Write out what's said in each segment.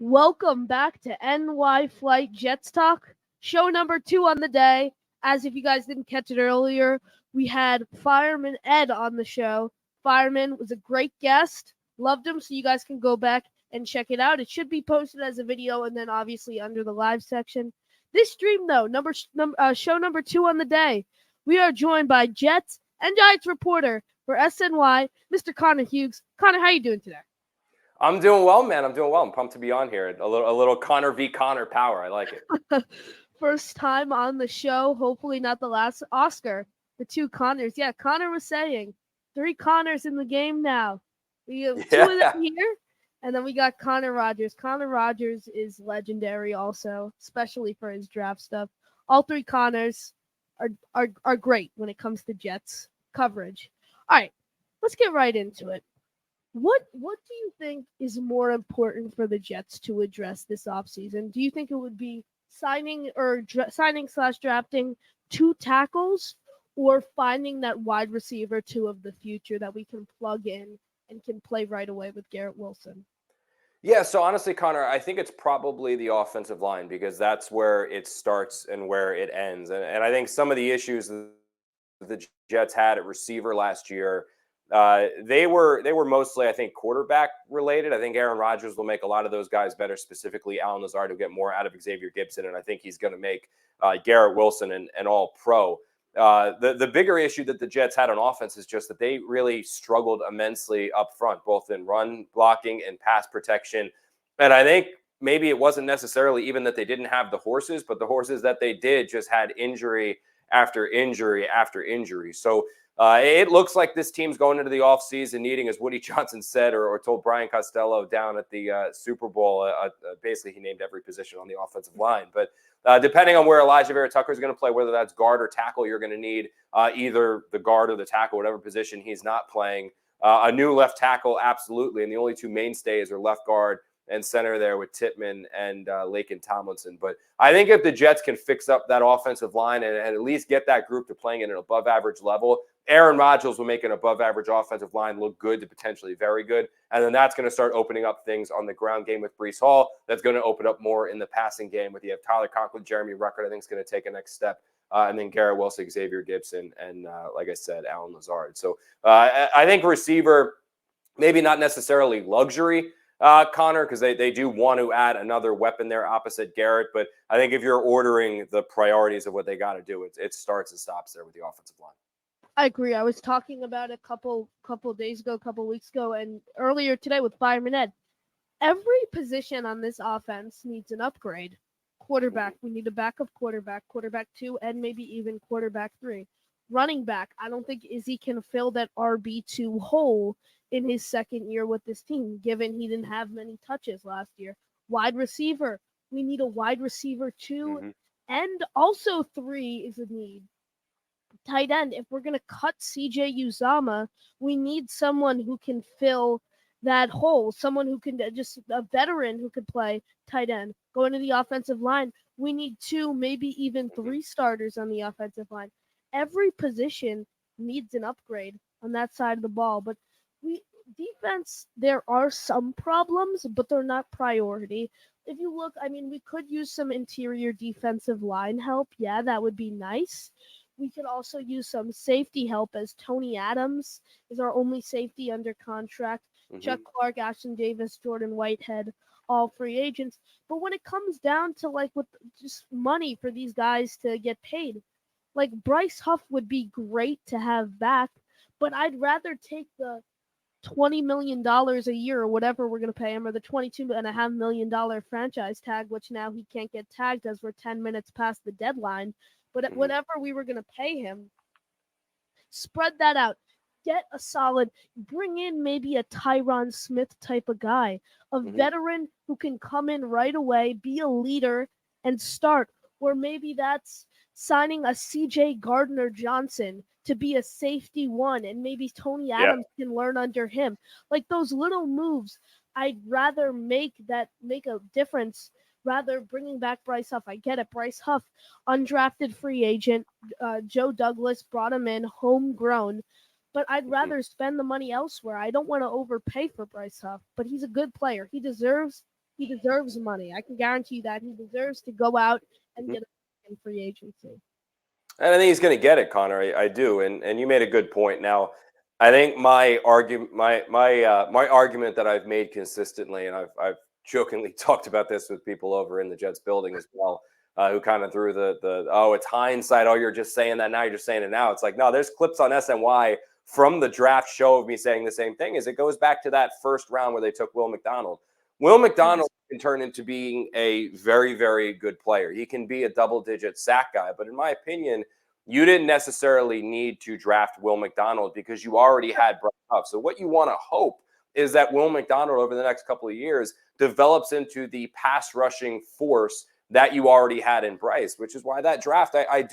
Welcome back to NY Flight Jets Talk, show number 2 on the day. As if you guys didn't catch it earlier, we had Fireman Ed on the show. Fireman was a great guest. Loved him, so you guys can go back and check it out. It should be posted as a video and then obviously under the live section. This stream, though, show number 2 on the day, we are joined by Jets and Giants reporter for SNY, Mr. Connor Hughes. Connor, how you doing today? I'm doing well, man. I'm doing well. I'm pumped to be on here. A little Connor v. Connor power. I like it. First time on the show. Hopefully not the last. Oscar, the 2 Connors. Yeah, Connor was saying 3 Connors in the game now. We have 2 of them here, and then we got Connor Rogers. Connor Rogers is legendary also, especially for his draft stuff. All 3 Connors are great when it comes to Jets coverage. All right, let's get right into it. What do you think is more important for the Jets to address this offseason? Do you think it would be signing / drafting 2 tackles, or finding that wide receiver 2 of the future that we can plug in and can play right away with Garrett Wilson? Yeah, so honestly, Connor, I think it's probably the offensive line because that's where it starts and where it ends. And I think some of the issues the Jets had at receiver last year, they were mostly, I think, quarterback related. I think Aaron Rodgers will make a lot of those guys better, specifically Allen Lazard will get more out of Xavier Gibson, and I think he's going to make Garrett Wilson an all-pro. The bigger issue that the Jets had on offense is just that they really struggled immensely up front, both in run blocking and pass protection. And I think maybe it wasn't necessarily even that they didn't have the horses, but the horses that they did just had injury after injury after injury. So it looks like this team's going into the offseason needing, as Woody Johnson said or told Brian Costello down at the Super Bowl, basically he named every position on the offensive line. But depending on where Elijah Vera Tucker is going to play, whether that's guard or tackle, you're going to need either the guard or the tackle, whatever position he's not playing. A new left tackle, absolutely. And the only 2 mainstays are left guard and center there with Tittman and Laken Tomlinson. But I think if the Jets can fix up that offensive line and at least get that group to playing at an above-average level, Aaron Rodgers will make an above-average offensive line look good to potentially very good. And then that's going to start opening up things on the ground game with Breece Hall. That's going to open up more in the passing game with you have Tyler Conklin, Jeremy Ruckert, I think is going to take a next step. And then Garrett Wilson, Xavier Gibson, and like I said, Allen Lazard. So I think receiver, maybe not necessarily luxury, Connor, because they do want to add another weapon there opposite Garrett. But I think if you're ordering the priorities of what they got to do, it starts and stops there with the offensive line. I agree. I was talking about it a couple days ago, couple weeks ago, and earlier today with Fireman Ed. Every position on this offense needs an upgrade. Quarterback, we need a backup quarterback 2, and maybe even quarterback 3. Running back, I don't think Izzy can fill that RB2 hole in his second year with this team, given he didn't have many touches last year. Wide receiver, we need a wide receiver 2, and also 3 is a need. Tight end, if we're going to cut CJ Uzama, we need someone who can fill that hole, someone who can just a veteran who could play tight end. Going to the offensive line, we need 2, maybe even 3 starters on the offensive line. Every position needs an upgrade on that side of the ball, but defense, there are some problems, but they're not priority. If you look, we could use some interior defensive line help. Yeah, that would be nice. We could also use some safety help, as Tony Adams is our only safety under contract. Chuck Clark, Ashton Davis, Jordan Whitehead, all free agents. But when it comes down to with just money for these guys to get paid, Bryce Huff would be great to have back, but I'd rather take the $20 million a year or whatever we're going to pay him, or the $22.5 million franchise tag, which now he can't get tagged as we're 10 minutes past the deadline. But whatever we were going to pay him, spread that out. Get a solid, bring in maybe a Tyron Smith type of guy, a veteran who can come in right away, be a leader, and start. Or maybe that's signing a CJ Gardner-Johnson to be a safety 1, and maybe Tony Adams can learn under him. Those little moves, I'd rather make a difference. Rather bringing back Bryce Huff. I get it. Bryce Huff, undrafted free agent. Joe Douglas brought him in, homegrown. But I'd rather spend the money elsewhere. I don't want to overpay for Bryce Huff, but he's a good player. He deserves he deserves money. I can guarantee you that he deserves to go out and Mhm. get a in free agency. And I think he's going to get it, Connor. I do, and you made a good point. Now, I think my argument that I've made consistently, and I've jokingly talked about this with people over in the Jets building as well, who kind of threw the oh, it's hindsight. Oh, you're just saying that now. You're just saying it now. It's like, no, there's clips on SNY from the draft show of me saying the same thing. Is it goes back to that first round where they took Will McDonald. Will Yes. McDonald can turn into being a very, very good player. He can be a double-digit sack guy, but in my opinion, you didn't necessarily need to draft Will McDonald because you already had Bryce Huff. So what you want to hope is that Will McDonald over the next couple of years develops into the pass rushing force that you already had in Bryce, which is why that draft, I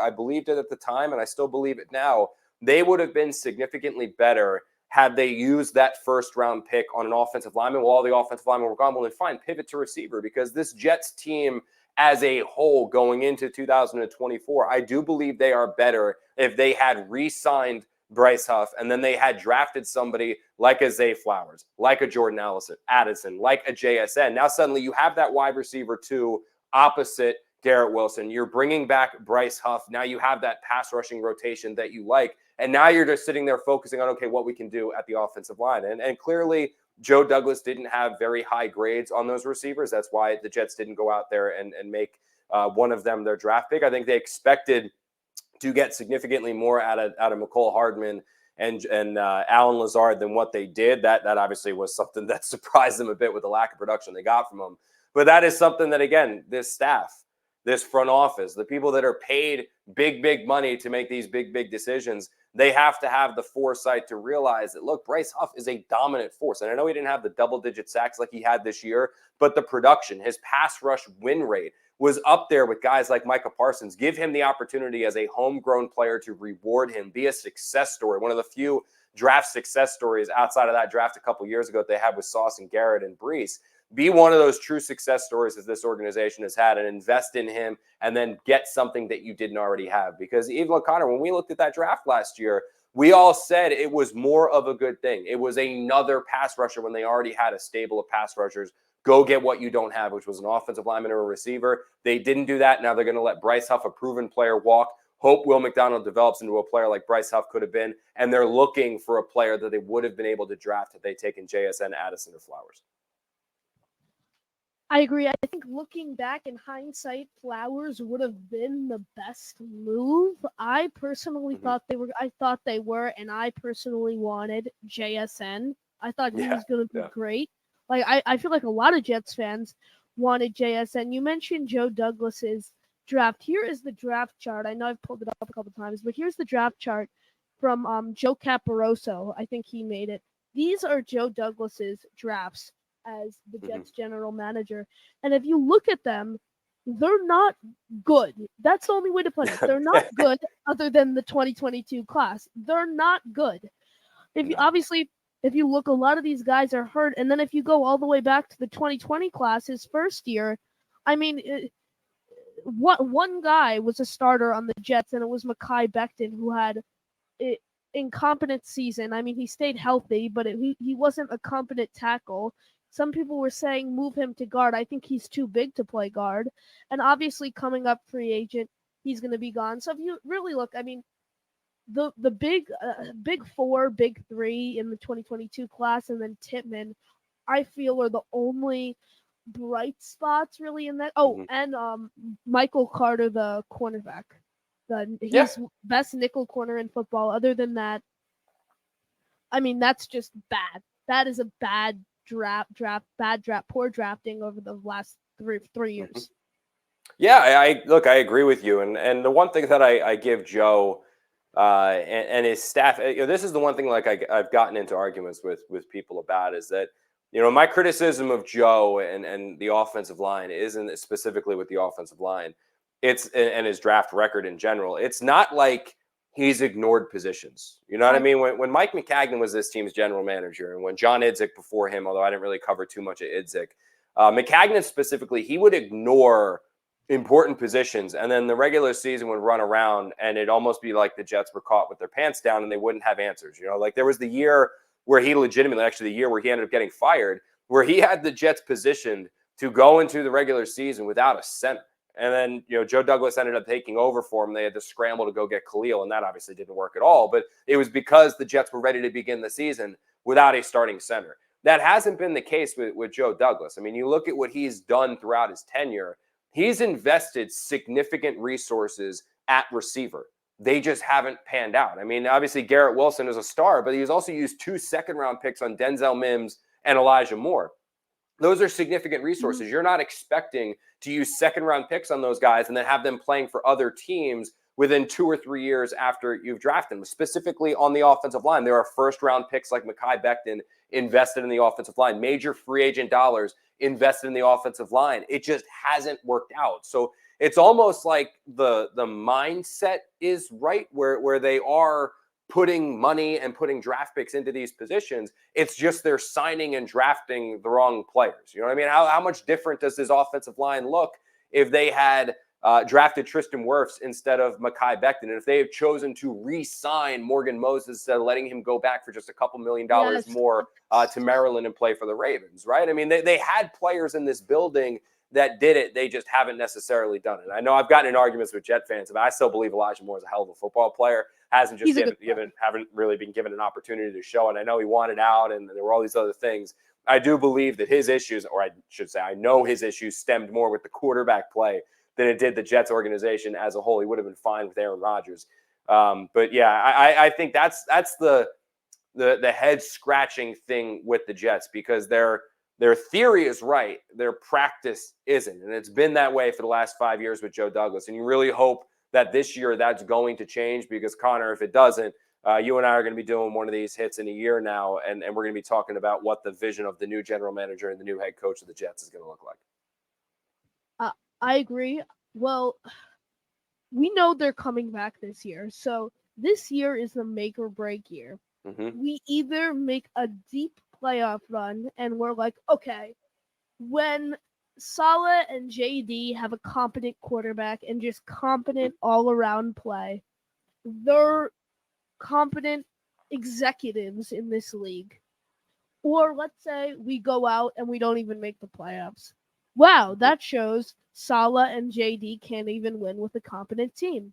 believed it at the time, and I still believe it now. They would have been significantly better had they used that first round pick on an offensive lineman. Well, all the offensive linemen were gone. Well, then fine, pivot to receiver, because this Jets team as a whole going into 2024, I do believe they are better if they had re-signed Bryce Huff and then they had drafted somebody like a Zay Flowers, like a Jordan Addison, like a JSN. Now suddenly you have that wide receiver too opposite Garrett Wilson. You're bringing back Bryce Huff. Now you have that pass rushing rotation that you like. And now you're just sitting there focusing on, okay, what we can do at the offensive line. And clearly Joe Douglas didn't have very high grades on those receivers. That's why the Jets didn't go out there and make one of them their draft pick. I think they expected to get significantly more out of McCole Hardman and Alan Lazard than what they did. That obviously was something that surprised them a bit with the lack of production they got from them. But that is something that, again, this staff, this front office, the people that are paid big money to make these big decisions, they have to have the foresight to realize that, look, Bryce Huff is a dominant force. And I know he didn't have the double-digit sacks like he had this year, but the production, his pass rush win rate was up there with guys like Micah Parsons. Give him the opportunity as a homegrown player to reward him, be a success story. One of the few draft success stories outside of that draft a couple years ago that they had with Sauce and Garrett and Brees. Be one of those true success stories that this organization has had and invest in him and then get something that you didn't already have. Because even O'Connor, when we looked at that draft last year, we all said it was more of a good thing. It was another pass rusher when they already had a stable of pass rushers. Go get what you don't have, which was an offensive lineman or a receiver. They didn't do that. Now they're going to let Bryce Huff, a proven player, walk. Hope Will McDonald develops into a player like Bryce Huff could have been. And they're looking for a player that they would have been able to draft had they taken JSN, Addison, or Flowers. I agree. I think looking back in hindsight, Flowers would have been the best move. I personally thought they were. I thought they were, and I personally wanted JSN. I thought he was going to be great. Like I feel like a lot of Jets fans wanted JSN. You mentioned Joe Douglas's draft. Here is the draft chart. I know I've pulled it up a couple times, but here's the draft chart from Joe Caporoso. I think he made it. These are Joe Douglas's drafts as the Jets general manager. And if you look at them, they're not good. That's the only way to put it. They're not good other than the 2022 class. They're not good. If you obviously if you look, a lot of these guys are hurt. And then if you go all the way back to the 2020 class, his first year, I mean, one guy was a starter on the Jets, and it was Mekhi Becton, who had incompetent season. I mean, he stayed healthy, but he wasn't a competent tackle. Some people were saying move him to guard. I think he's too big to play guard. And obviously coming up free agent, he's going to be gone. So if you really look, I mean, the big four, big three in the 2022 class, and then Tippmann, I feel are the only bright spots really in that. Oh, and Michael Carter, the cornerback. He's best nickel corner in football. Other than that, I mean, that's just bad. That is a bad poor drafting over the last three years. Yeah, I agree with you. And the one thing that I give Joe and his staff, this is the one thing like I've gotten into arguments with people about is that, my criticism of Joe and the offensive line isn't specifically with the offensive line. It's and his draft record in general. It's not like he's ignored positions. You know what I mean? When Mike McCagnon was this team's general manager, and when John Idzik before him, although I didn't really cover too much of Idzik, McCagnon specifically, he would ignore important positions, and then the regular season would run around, and it'd almost be like the Jets were caught with their pants down, and they wouldn't have answers. Like there was the year where he legitimately, actually the year where he ended up getting fired, where he had the Jets positioned to go into the regular season without a center. And then, Joe Douglas ended up taking over for him. They had to scramble to go get Khalil, and that obviously didn't work at all. But it was because the Jets were ready to begin the season without a starting center. That hasn't been the case with Joe Douglas. I mean, you look at what he's done throughout his tenure. He's invested significant resources at receiver. They just haven't panned out. I mean, obviously Garrett Wilson is a star, but he's also used 2 second-round picks on Denzel Mims and Elijah Moore. Those are significant resources. Mm-hmm. You're not expecting to use second-round picks on those guys and then have them playing for other teams within 2 or 3 years after you've drafted them. Specifically on the offensive line, there are first-round picks like Mekhi Becton invested in the offensive line, major free agent dollars invested in the offensive line. It just hasn't worked out. So it's almost like the mindset is right where they are putting money and putting draft picks into these positions. It's just they're signing and drafting the wrong players. You know what I mean? How much different does this offensive line look if they had drafted Tristan Wirfs instead of Mekhi Becton, and if they have chosen to re-sign Morgan Moses instead of letting him go back for just a couple $1 million more to Maryland and play for the Ravens, right? I mean, they had players in this building that did it. They just haven't necessarily done it. I know I've gotten in arguments with Jet fans, but I still believe Elijah Moore is a hell of a football player. Haven't really been given an opportunity to show it. I know he wanted out, and there were all these other things. I do believe that his issues, or I should say, I know his issues stemmed more with the quarterback play than it did the Jets organization as a whole. He would have been fine with Aaron Rodgers. But yeah, I think that's the head scratching thing with the Jets, because their theory is right, their practice isn't, and it's been that way for the last 5 years with Joe Douglas. And you really hope that this year that's going to change, because Connor, if it doesn't, you and I are going to be doing one of these hits in a year now, and we're going to be talking about what the vision of the new general manager and the new head coach of the Jets is going to look like. I agree. Well, we know they're coming back this year, so this year is the make or break year. Mm-hmm. We either make a deep playoff run and we're like, okay, when Saleh and JD have a competent quarterback and just competent all-around play, they're competent executives in this league. Or let's say we go out and we don't even make the playoffs. Wow, that shows Saleh and JD can't even win with a competent team.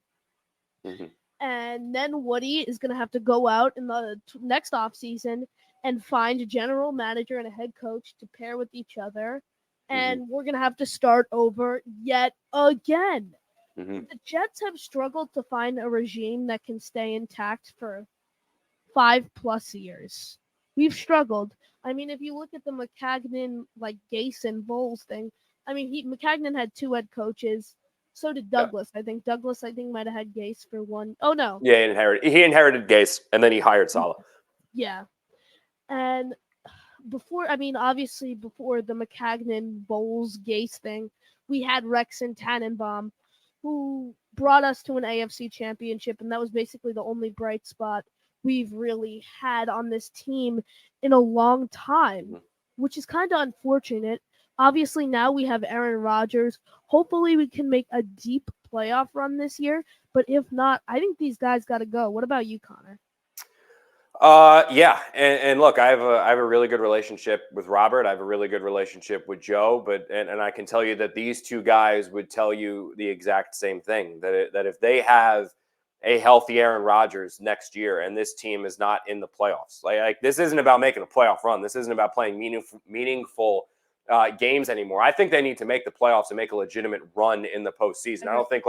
Mm-hmm. And then Woody is going to have to go out in the next offseason and find a general manager and a head coach to pair with each other. And we're going to have to start over yet again. Mm-hmm. The Jets have struggled to find a regime that can stay intact for 5+ years. We've struggled. I mean, if you look at the Maccagnan, Gase and Bowles thing, I mean, Maccagnan had 2 head coaches. So did Douglas. Yeah. I think Douglas might have had Gase for 1. Oh, no. Yeah, he inherited Gase, and then he hired Saleh. Yeah. And obviously before the Maccagnan, Bowles, Gase thing, we had Rex and Tannenbaum, who brought us to an AFC championship, and that was basically the only bright spot we've really had on this team in a long time, which is kind of unfortunate. Obviously, now we have Aaron Rodgers. Hopefully, we can make a deep playoff run this year. But if not, I think these guys got to go. What about you, Connor? Yeah, and look, I have a really good relationship with Robert. I have a really good relationship with Joe. But I can tell you that these 2 guys would tell you the exact same thing. That if they have a healthy Aaron Rodgers next year, and this team is not in the playoffs, like this isn't about making a playoff run. This isn't about playing meaningful games anymore. I think they need to make the playoffs and make a legitimate run in the postseason. I don't think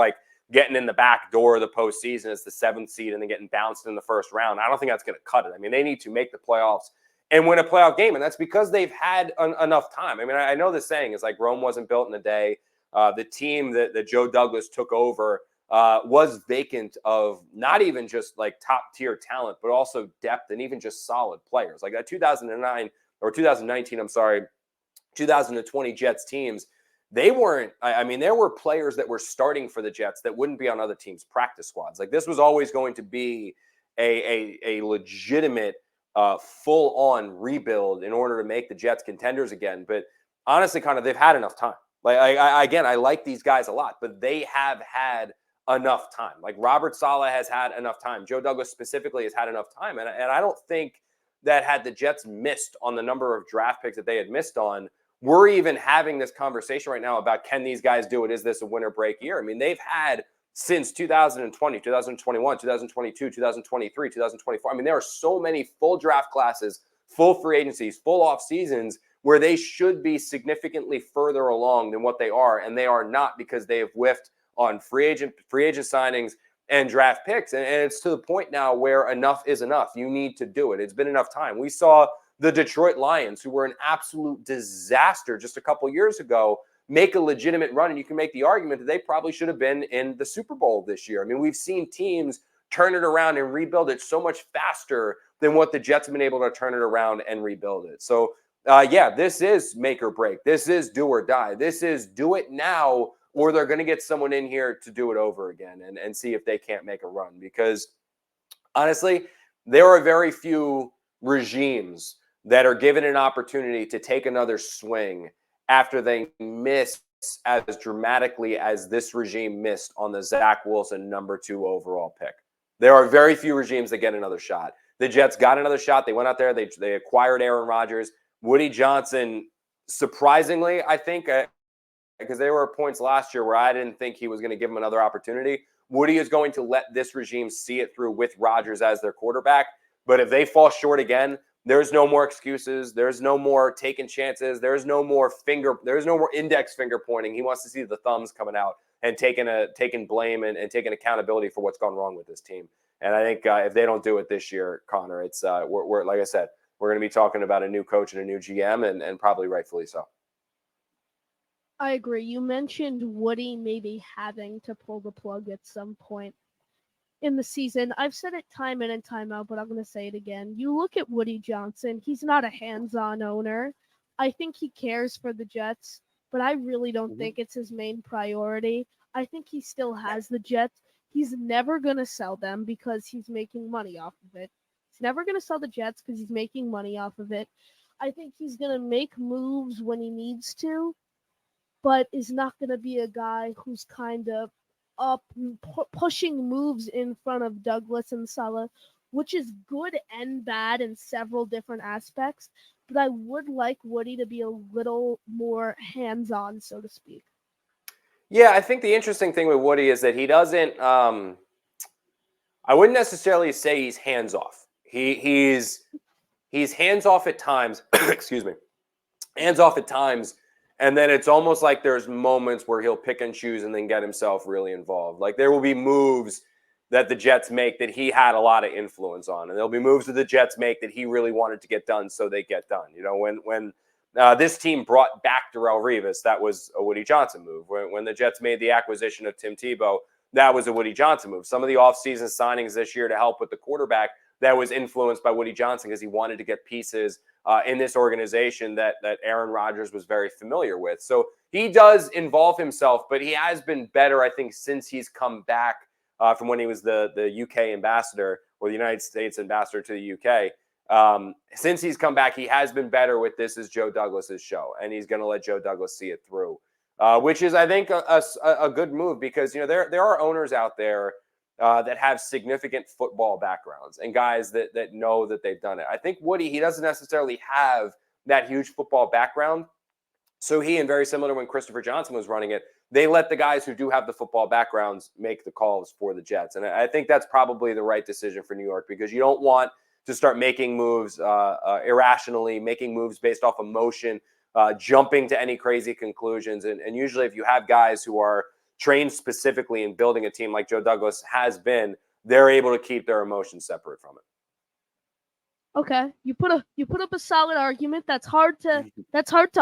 getting in the back door of the postseason as the 7th seed and then getting bounced in the first round, I don't think that's going to cut it. I mean, they need to make the playoffs and win a playoff game, and that's because they've had enough time. I mean, I know the saying is Rome wasn't built in a day. The team that Joe Douglas took over was vacant of not even just top-tier talent, but also depth and even just solid players. Like that 2020 Jets teams, they weren't, I mean, there were players that were starting for the Jets that wouldn't be on other teams' practice squads. This was always going to be a legitimate, full-on rebuild in order to make the Jets contenders again. But honestly, they've had enough time. I like these guys a lot, but they have had enough time. Robert Saleh has had enough time. Joe Douglas specifically has had enough time. And I don't think that had the Jets missed on the number of draft picks that they had missed on, we're even having this conversation right now about, can these guys do it? Is this a winter break year? I mean, they've had since 2020, 2021, 2022, 2023, 2024. I mean, there are so many full draft classes, full free agencies, full off seasons where they should be significantly further along than what they are, and they are not, because they have whiffed on free agent signings and draft picks. And it's to the point now where enough is enough. You need to do it. It's been enough time. We saw the Detroit Lions, who were an absolute disaster just a couple years ago, make a legitimate run. And you can make the argument that they probably should have been in the Super Bowl this year. I mean, we've seen teams turn it around and rebuild it so much faster than what the Jets have been able to turn it around and rebuild it. So, yeah, this is make or break. This is do or die. This is do it now, or they're going to get someone in here to do it over again and see if they can't make a run. Because honestly, there are very few regimes that are given an opportunity to take another swing after they miss as dramatically as this regime missed on the Zach Wilson #2 overall pick. There are very few regimes that get another shot. The Jets got another shot. They went out there. They acquired Aaron Rodgers. Woody Johnson, surprisingly, I think, because there were points last year where I didn't think he was going to give him another opportunity. Woody is going to let this regime see it through with Rodgers as their quarterback. But if they fall short again, there's no more excuses. There's no more taking chances. There's no more index finger pointing. He wants to see the thumbs coming out and taking blame and taking accountability for what's gone wrong with this team. And I think if they don't do it this year, Connor, it's we're like I said, we're going to be talking about a new coach and a new GM, and probably rightfully so. I agree. You mentioned Woody maybe having to pull the plug at some point in the season. I've said it time in and time out, but I'm going to say it again. You look at Woody Johnson, he's not a hands-on owner. I think he cares for the Jets, but I really don't think it's his main priority. I think he still has the Jets. He's never going to sell them because he's making money off of it. He's never going to sell the Jets because he's making money off of it. I think he's going to make moves when he needs to, but is not going to be a guy who's kind of up pushing moves in front of Douglas and Saleh, which is good and bad in several different aspects. But I would like Woody to be a little more hands-on, so to speak. Yeah, I think the interesting thing with Woody is that he doesn't. I wouldn't necessarily say he's hands off. He's hands off at times. Excuse me, hands off at times. And then it's almost like there's moments where he'll pick and choose and then get himself really involved. Like there will be moves that the Jets make that he had a lot of influence on. And there'll be moves that the Jets make that he really wanted to get done, so they get done. You know, when this team brought back Darrelle Revis, that was a Woody Johnson move. When the Jets made the acquisition of Tim Tebow, that was a Woody Johnson move. Some of the offseason signings this year to help with the quarterback, that was influenced by Woody Johnson because he wanted to get pieces in this organization that Aaron Rodgers was very familiar with. So he does involve himself, but he has been better, I think, since he's come back from when he was the UK ambassador, or the United States ambassador to the UK. Since he's come back, he has been better with this as Joe Douglas's show, and he's going to let Joe Douglas see it through, which is, I think, a good move, because there are owners out there that have significant football backgrounds and guys that know that they've done it. I think Woody, he doesn't necessarily have that huge football background. So he, and very similar to when Christopher Johnson was running it, they let the guys who do have the football backgrounds make the calls for the Jets. And I think that's probably the right decision for New York, because you don't want to start making moves irrationally, making moves based off emotion, jumping to any crazy conclusions. And usually if you have guys who are trained specifically in building a team like Joe Douglas has been, they're able to keep their emotions separate from it. Okay, you put up a solid argument. That's hard to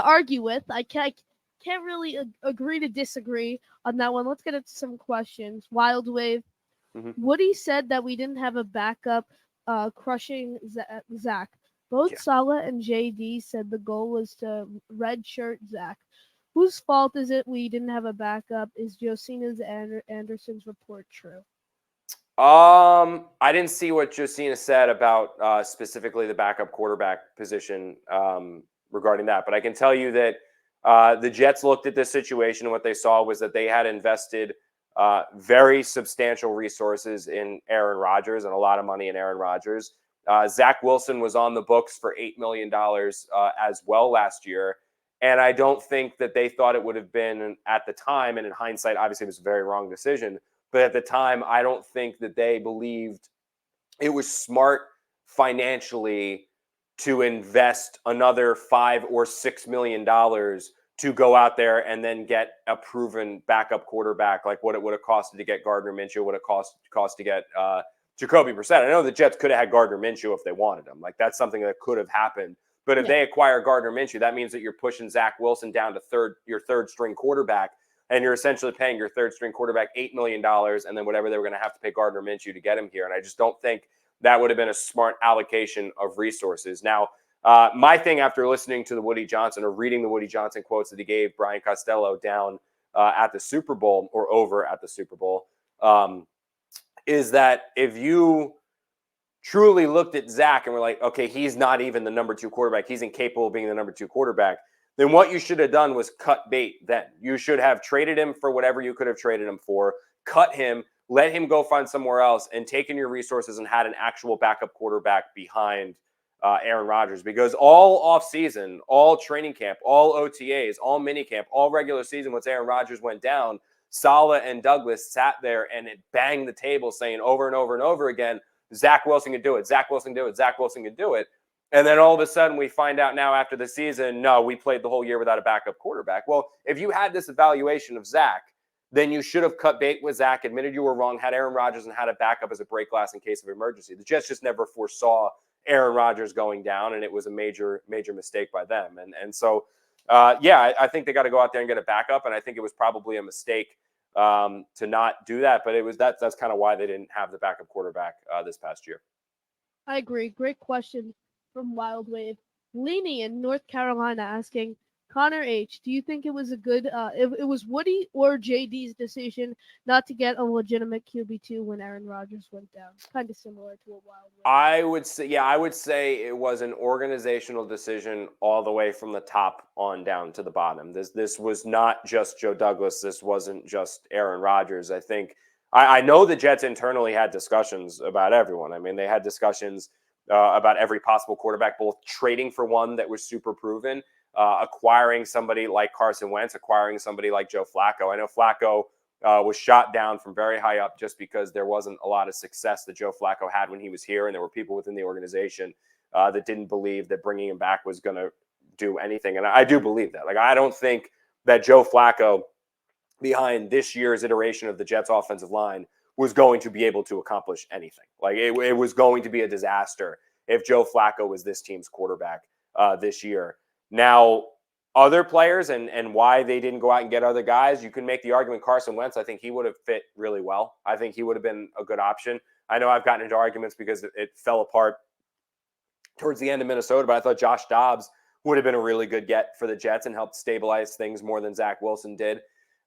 argue with. I can't really agree to disagree on that one. Let's get into some questions. Wild Wave. Woody said that we didn't have a backup crushing Zach. Both Saleh and JD said the goal was to redshirt Zach. Whose fault is it we didn't have a backup? Is Josina's Anderson's report true? I didn't see what Josina said about specifically the backup quarterback position regarding that, but I can tell you that the Jets looked at this situation, and what they saw was that they had invested very substantial resources in Aaron Rodgers and a lot of money in Aaron Rodgers. Zach Wilson was on the books for $8 million as well last year. And I don't think that they thought it would have been at the time, and in hindsight, obviously it was a very wrong decision. But at the time, I don't think that they believed it was smart financially to invest another $5 or $6 million to go out there and then get a proven backup quarterback, like what it would have costed to get Gardner Minshew, what it cost to get Jacoby Brissett. I know the Jets could have had Gardner Minshew if they wanted him. Like that's something that could have happened. But if they acquire Gardner Minshew, that means that you're pushing Zach Wilson down to your third string quarterback, and you're essentially paying your third string quarterback $8 million, and then whatever they were going to have to pay Gardner Minshew to get him here. And I just don't think that would have been a smart allocation of resources. Now, my thing after listening to the Woody Johnson or reading the Woody Johnson quotes that he gave Brian Costello down at the Super Bowl or over at the Super Bowl is that if you truly looked at Zach and were like, okay, he's not even the number 2 quarterback, he's incapable of being the number 2 quarterback, then what you should have done was cut bait then. You should have traded him for whatever you could have traded him for, cut him, let him go find somewhere else, and taken your resources and had an actual backup quarterback behind Aaron Rodgers. Because all offseason, all training camp, all OTAs, all minicamp, all regular season, once Aaron Rodgers went down, Saleh and Douglas sat there and it banged the table saying over and over and over again, Zach Wilson can do it, Zach Wilson can do it, Zach Wilson can do it. And then all of a sudden we find out now after the season, no, we played the whole year without a backup quarterback. Well, if you had this evaluation of Zach, then you should have cut bait with Zach, admitted you were wrong, had Aaron Rodgers, and had a backup as a break glass in case of emergency. The Jets just never foresaw Aaron Rodgers going down, and it was a major, major mistake by them. So, I think they got to go out there and get a backup, and I think it was probably a mistake to not do that. But that's kind of why they didn't have the backup quarterback this past year. I agree. Great question from Wild Wave. Leany in North Carolina asking, Connor H., do you think it was a good, if it was Woody or JD's decision not to get a legitimate QB2 when Aaron Rodgers went down? Kind of similar to a Wild Wave. I would say it was an organizational decision all the way from the top on down to the bottom. This was not just Joe Douglas. This wasn't just Aaron Rodgers. I think I know the Jets internally had discussions about everyone. I mean, they had discussions about every possible quarterback, both trading for one that was super proven, acquiring somebody like Carson Wentz, acquiring somebody like Joe Flacco. I know Flacco was shot down from very high up just because there wasn't a lot of success that Joe Flacco had when he was here, and there were people within the organization that didn't believe that bringing him back was going to do anything. And I do believe that. Like, I don't think that Joe Flacco, behind this year's iteration of the Jets offensive line, was going to be able to accomplish anything. Like, it was going to be a disaster if Joe Flacco was this team's quarterback this year. Now, other players and why they didn't go out and get other guys, you can make the argument Carson Wentz, I think he would have fit really well. I think he would have been a good option. I know I've gotten into arguments because it fell apart towards the end of Minnesota, but I thought Josh Dobbs would have been a really good get for the Jets and helped stabilize things more than Zach Wilson did.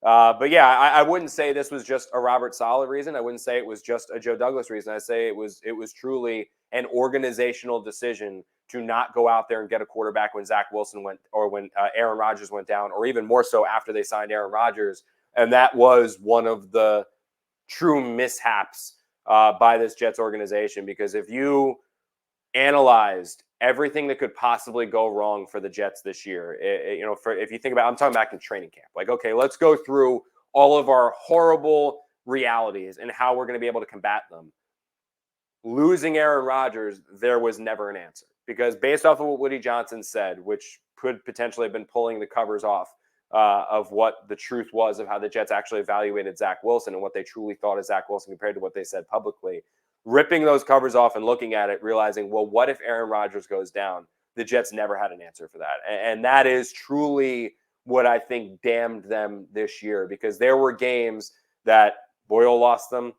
But yeah, I wouldn't say this was just a Robert Saleh reason. I wouldn't say it was just a Joe Douglas reason. I say it was truly an organizational decision to not go out there and get a quarterback when Zach Wilson went, or when Aaron Rodgers went down, or even more so after they signed Aaron Rodgers. And that was one of the true mishaps by this Jets organization, because if you analyzed everything that could possibly go wrong for the Jets this year, if you think about, I'm talking back in training camp, like, okay, let's go through all of our horrible realities and how we're going to be able to combat them. Losing Aaron Rodgers, there was never an answer, because based off of what Woody Johnson said, which could potentially have been pulling the covers off of what the truth was of how the Jets actually evaluated Zach Wilson and what they truly thought of Zach Wilson compared to what they said publicly, ripping those covers off and looking at it, realizing, well, what if Aaron Rodgers goes down? The Jets never had an answer for that. And that is truly what I think damned them this year, because there were games that Boyle lost them,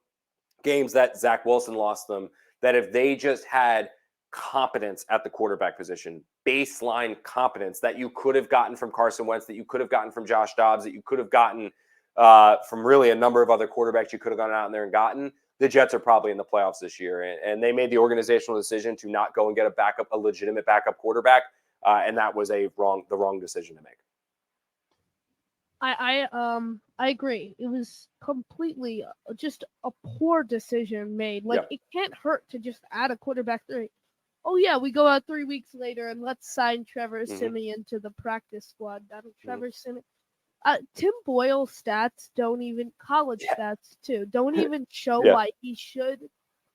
games that Zach Wilson lost them, that if they just had competence at the quarterback position, baseline competence that you could have gotten from Carson Wentz, that you could have gotten from Josh Dobbs, that you could have gotten from really a number of other quarterbacks you could have gone out there and gotten, the Jets are probably in the playoffs this year. And they made the organizational decision to not go and get a legitimate backup quarterback. And that was the wrong decision to make. I agree. It was completely just a poor decision made. Like, It can't hurt to just add a quarterback 3. oh yeah, we go out 3 weeks later and let's sign Trevor Mm-hmm. Siemian to the practice squad. Trevor Mm-hmm. Siemian. Tim Boyle's stats don't even college Yeah. stats too don't even show Yeah. why he should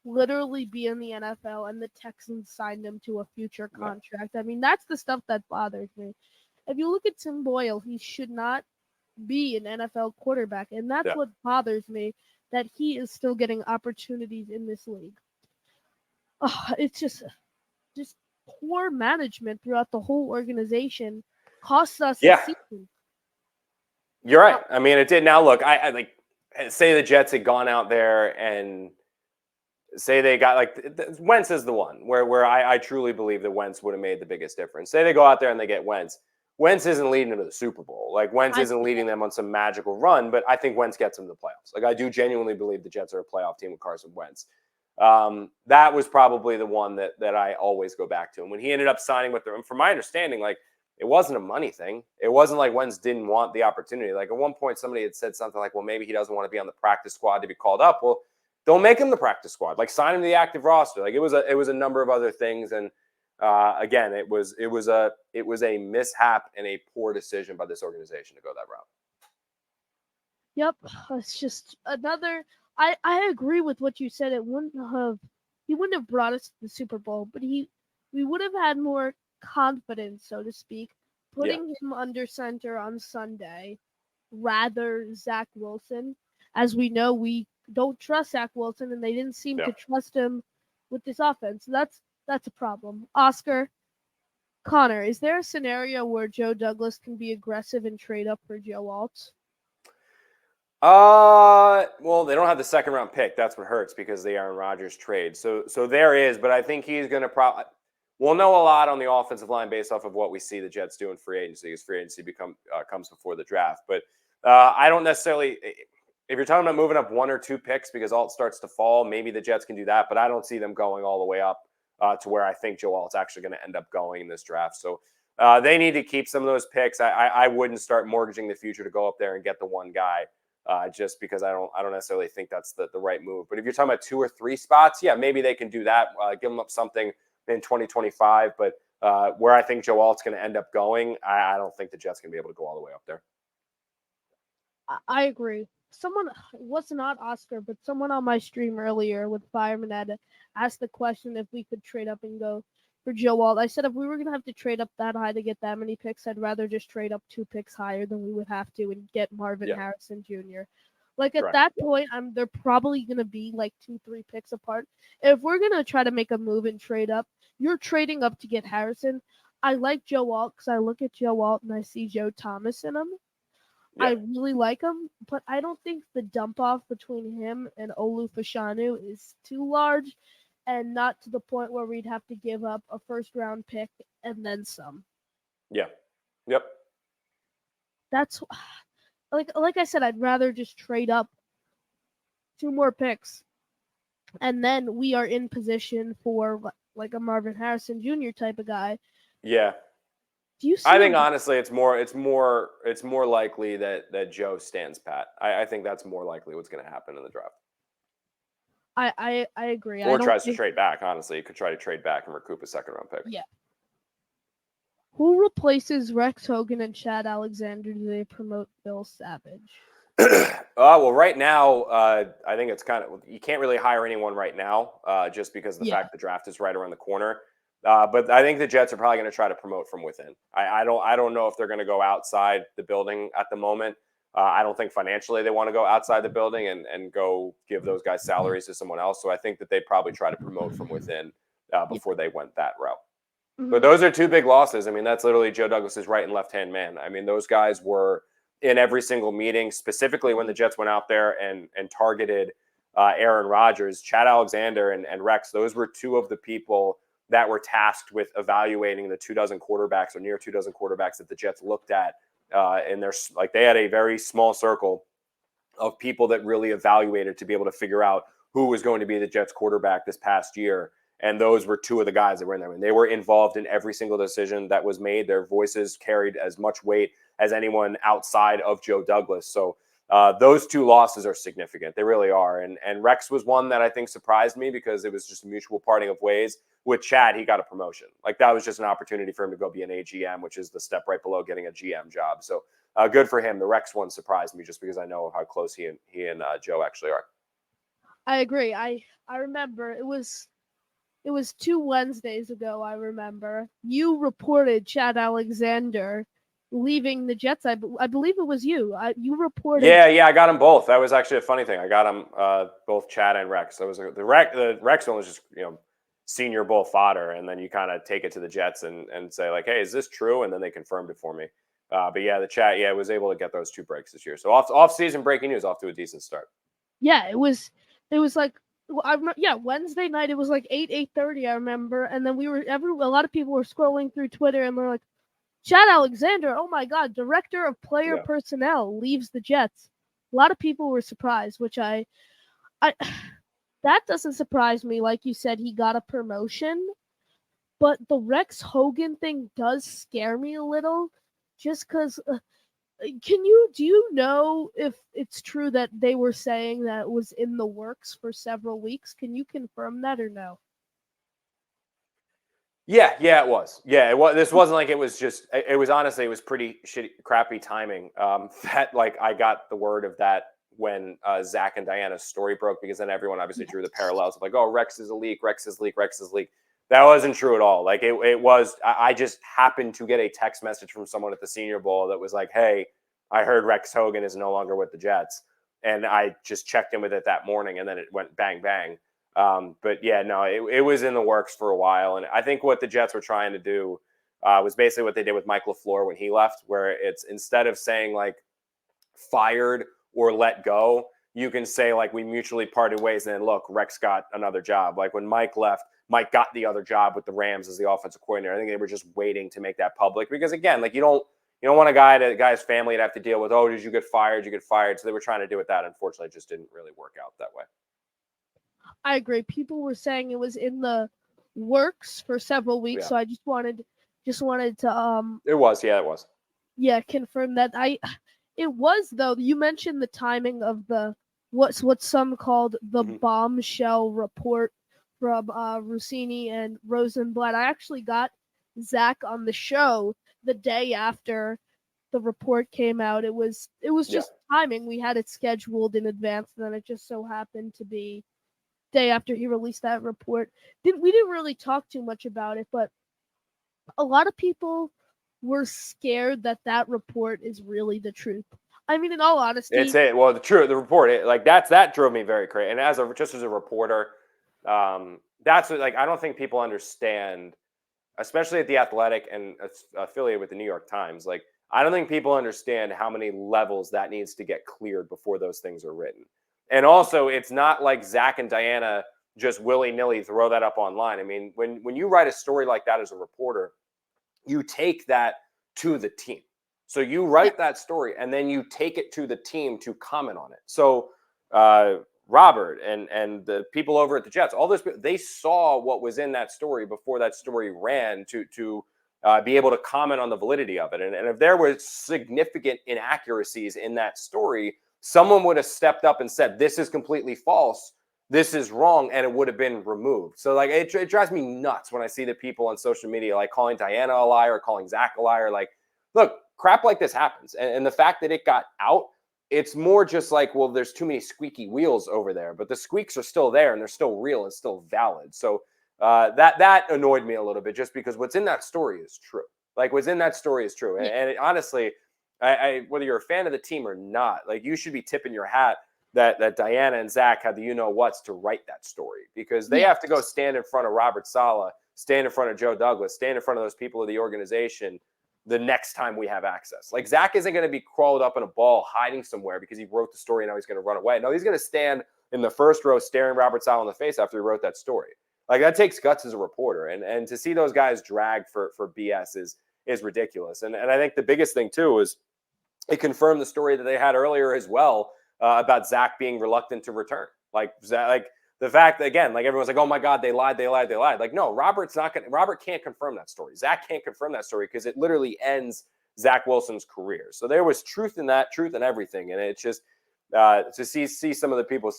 literally be in the NFL and the Texans signed him to a future Yeah. contract. I mean, that's the stuff that bothers me. If you look at Tim Boyle, he should not be an NFL quarterback, and that's Yeah. what bothers me, that he is still getting opportunities in this league. It's just poor management throughout the whole organization costs us a Yeah. season. You're right. I mean, it did. Now, look, I like say the Jets had gone out there and say they got like Wentz is the one where I truly believe that Wentz would have made the biggest difference. Say they go out there and they get Wentz. Wentz isn't leading them to the Super Bowl. Like Wentz isn't leading them on some magical run, but I think Wentz gets them to the playoffs. Like I do genuinely believe the Jets are a playoff team with Carson Wentz. That was probably the one that I always go back to. And when he ended up signing with them, from my understanding, like it wasn't a money thing. It wasn't like Wentz didn't want the opportunity. Like at one point, somebody had said something like, well, maybe he doesn't want to be on the practice squad to be called up. Well, don't make him the practice squad. Like sign him to the active roster. Like it was a number of other things. And again, it was a mishap and a poor decision by this organization to go that route. Yep, it's just another. I agree with what you said. He wouldn't have brought us to the Super Bowl, but we would have had more confidence, so to speak, putting him under center on Sunday, rather Zach Wilson. As we know, we don't trust Zach Wilson, and they didn't seem to trust him with this offense. So that's a problem. Oscar, Connor, is there a scenario where Joe Douglas can be aggressive and trade up for Joe Alt? Well, they don't have the second round pick. That's what hurts because the Aaron Rodgers trade. So there is, but I think he's going to probably. We'll know a lot on the offensive line based off of what we see the Jets do in free agency, because free agency comes before the draft. But I don't necessarily. If you're talking about moving up 1 or 2 picks because Alt starts to fall, maybe the Jets can do that. But I don't see them going all the way up to where I think Joe Alt's actually going to end up going in this draft. So they need to keep some of those picks. I wouldn't start mortgaging the future to go up there and get the one guy. Just because I don't necessarily think that's the right move. But if you're talking about 2 or 3 spots, yeah, maybe they can do that. Give them up something in 2025. But where I think Joe Alt's going to end up going, I don't think the Jets can be able to go all the way up there. I agree. Someone, it was not Oscar, but someone on my stream earlier with Fireman Ed asked the question if we could trade up and go for Joe Alt. I said if we were going to have to trade up that high to get that many picks, I'd rather just trade up 2 picks higher than we would have to and get Marvin Harrison Jr. Like at that point, they're probably going to be like 2-3 picks apart. If we're going to try to make a move and trade up, you're trading up to get Harrison. I like Joe Alt because I look at Joe Alt and I see Joe Thomas in him. I really like him, but I don't think the dump off between him and Olu Fashanu is too large, and not to the point where we'd have to give up a first round pick and then some. Yeah. Yep. That's like I said, I'd rather just trade up 2 more picks, and then we are in position for like a Marvin Harrison Jr. type of guy. Yeah. Do you see I think honestly, it's more likely that Joe stands pat. I think that's more likely what's going to happen in the draft. I agree. Or tries to trade back. Honestly, he could try to trade back and recoup a second round pick. Yeah. Who replaces Rex Hogan and Chad Alexander? Do they promote Bill Savage? Well, right now, I think it's kind of you can't really hire anyone right now, just because of the fact the draft is right around the corner. But I think the Jets are probably going to try to promote from within. I don't know if they're going to go outside the building at the moment. I don't think financially they want to go outside the building and go give those guys salaries to someone else. So I think that they'd probably try to promote from within before they went that route. Mm-hmm. But those are 2 big losses. I mean, that's literally Joe Douglas's right and left-hand man. I mean, those guys were in every single meeting, specifically when the Jets went out there and targeted Aaron Rodgers, Chad Alexander, and Rex. Those were 2 of the people that were tasked with evaluating the 24 quarterbacks or near 24 quarterbacks that the Jets looked at. And they had a very small circle of people that really evaluated to be able to figure out who was going to be the Jets quarterback this past year. And those were 2 of the guys that were in there. And they were involved in every single decision that was made. Their voices carried as much weight as anyone outside of Joe Douglas. So Those two losses are significant. They really are. And Rex was one that I think surprised me because it was just a mutual parting of ways. With Chad, he got a promotion. Like that was just an opportunity for him to go be an AGM, which is the step right below getting a GM job. So good for him. The Rex one surprised me just because I know how close he and Joe actually are. I agree. I remember it was 2 Wednesdays ago. I remember you reported Chad Alexander leaving the Jets. I believe it was you. You reported. Yeah, I got them both. That was actually a funny thing. I got them both Chad and Rex. That was the Rex one was just senior bull fodder, and then you kind of take it to the Jets and say like, hey, is this true? And then they confirmed it for me. But yeah, the chat, was able to get those 2 breaks this year. So off season breaking news, off to a decent start. Yeah, it was like Wednesday night. It was like 8:30. I remember, and then a lot of people were scrolling through Twitter, and they're like, Chad Alexander, oh my God, director of player personnel leaves the Jets. A lot of people were surprised, which I that doesn't surprise me. Like you said, he got a promotion, but the Rex Hogan thing does scare me a little, just because. Do you know if it's true that they were saying that it was in the works for several weeks? Can you confirm that or no? Yeah, it was. Yeah, it was. This wasn't like it was just. It was honestly, it was pretty shitty, crappy timing. That like I got the word of that when Zach and Diana's story broke, because then everyone obviously drew the parallels of like, oh, Rex is a leak, Rex is leak, Rex is leak. That wasn't true at all. Like it was. I just happened to get a text message from someone at the Senior Bowl that was like, hey, I heard Rex Hogan is no longer with the Jets, and I just checked in with it that morning, and then it went bang bang. But yeah, no, it was in the works for a while. And I think what the Jets were trying to do was basically what they did with Mike LaFleur when he left, where it's instead of saying like fired or let go, you can say like we mutually parted ways. And then look, Rex got another job. Like when Mike left, Mike got the other job with the Rams as the offensive coordinator. I think they were just waiting to make that public because again, like you don't want a guy's family to have to deal with, oh, did you get fired? You get fired. So they were trying to do it that. Unfortunately, it just didn't really work out that way. I agree. People were saying it was in the works for several weeks, so I just wanted to It was. Yeah, confirm that. It was, though. You mentioned the timing of the what some called the bombshell report from Rossini and Rosenblatt. I actually got Zach on the show the day after the report came out. It was just timing. We had it scheduled in advance, and then it just so happened to be day after he released that report. We didn't really talk too much about it, but a lot of people were scared that report is really the truth. I mean, in all honesty, it's it. Well, the report, that drove me very crazy. And as a reporter, that's what, like I don't think people understand, especially at the Athletic and affiliated with the New York Times. Like I don't think people understand how many levels that needs to get cleared before those things are written. And also, it's not like Zach and Diana just willy-nilly throw that up online. I mean, when you write a story like that as a reporter, you take that to the team. So you write that story and then you take it to the team to comment on it. So Robert and the people over at the Jets, all those people, they saw what was in that story before that story ran to be able to comment on the validity of it. And if there were significant inaccuracies in that story, someone would have stepped up and said, this is completely false. This is wrong, and it would have been removed. So like it drives me nuts when I see the people on social media like calling Diana a liar, calling Zach a liar. Like, look, crap like this happens. And the fact that it got out, it's more just like, well, there's too many squeaky wheels over there. But the squeaks are still there, and they're still real and still valid. So that annoyed me a little bit just because what's in that story is true. Like what's in that story is true. And it, honestly, I whether you're a fan of the team or not, like you should be tipping your hat that Diana and Zach had the you-know-whats to write that story because they have to go stand in front of Robert Saleh, stand in front of Joe Douglas, stand in front of those people of the organization the next time we have access. Like Zach isn't going to be crawled up in a ball hiding somewhere because he wrote the story and now he's going to run away. No, he's going to stand in the first row staring Robert Saleh in the face after he wrote that story. Like that takes guts as a reporter. And to see those guys dragged for BS is ridiculous. And I think the biggest thing too is it confirmed the story that they had earlier as well about Zach being reluctant to return. Like the fact that, again, like everyone's like, oh my God, they lied. Like, no, Robert can't confirm that story. Zach can't confirm that story because it literally ends Zach Wilson's career. So there was truth in that, truth in everything. And it's just, to see some of the people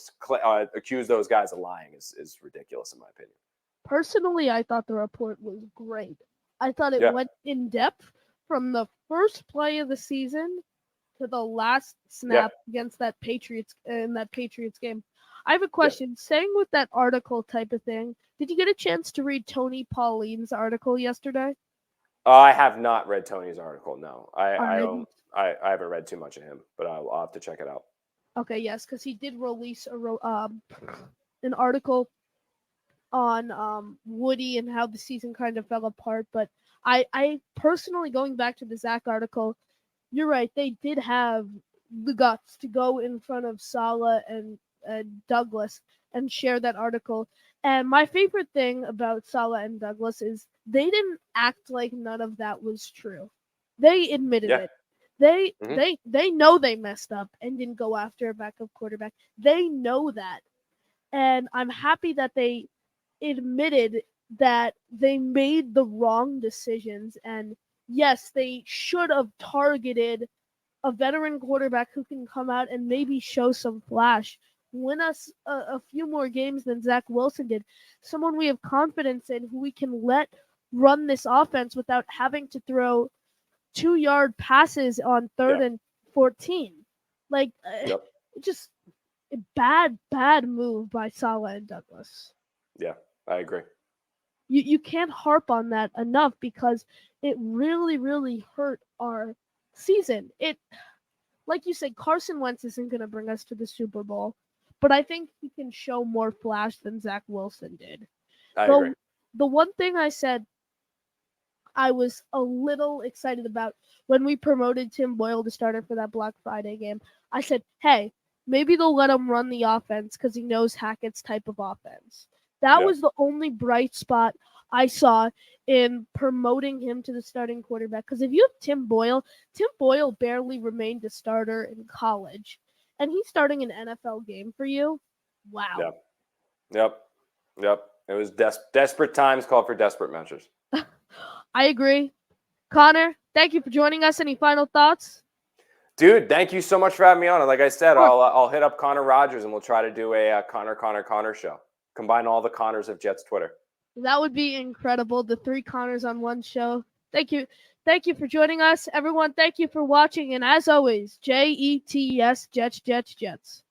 accuse those guys of lying is ridiculous in my opinion. Personally, I thought the report was great. I thought it Yeah. went in depth from the first play of the season to the last snap against that Patriots game. I have a question. Staying with that article type of thing, did you get a chance to read Tony Pauline's article yesterday? I have not read Tony's article. No, I Alright. don't. I haven't read too much of him, but I'll have to check it out. Okay, yes, because he did release an article on Woody and how the season kind of fell apart. But I personally, going back to the Zach article, you're right. They did have the guts to go in front of Saleh and Douglas and share that article. And my favorite thing about Saleh and Douglas is they didn't act like none of that was true. They admitted it. They know they messed up and didn't go after a backup quarterback. They know that. And I'm happy that they admitted that they made the wrong decisions. And yes, they should have targeted a veteran quarterback who can come out and maybe show some flash, win us a few more games than Zach Wilson did. Someone we have confidence in, who we can let run this offense without having to throw 2-yard passes on 3rd and 14. Like, just a bad move by Saleh and Douglas. Yeah, I agree. You can't harp on that enough because it really, really hurt our season. It, like you said, Carson Wentz isn't going to bring us to the Super Bowl, but I think he can show more flash than Zach Wilson did. I agree. The one thing I said I was a little excited about when we promoted Tim Boyle to starter for that Black Friday game, I said, hey, maybe they'll let him run the offense because he knows Hackett's type of offense. That was the only bright spot I saw in promoting him to the starting quarterback. Because if you have Tim Boyle barely remained a starter in college, and he's starting an NFL game for you. Wow. Yep. It was desperate times called for desperate measures. I agree. Connor, thank you for joining us. Any final thoughts? Dude, thank you so much for having me on. And like I said, I'll hit up Connor Rogers and we'll try to do a Connor show. Combine all the Connors of Jets Twitter. That would be incredible. The 3 Connors on one show. Thank you. Thank you for joining us. Everyone, thank you for watching. And as always, JETS, Jets.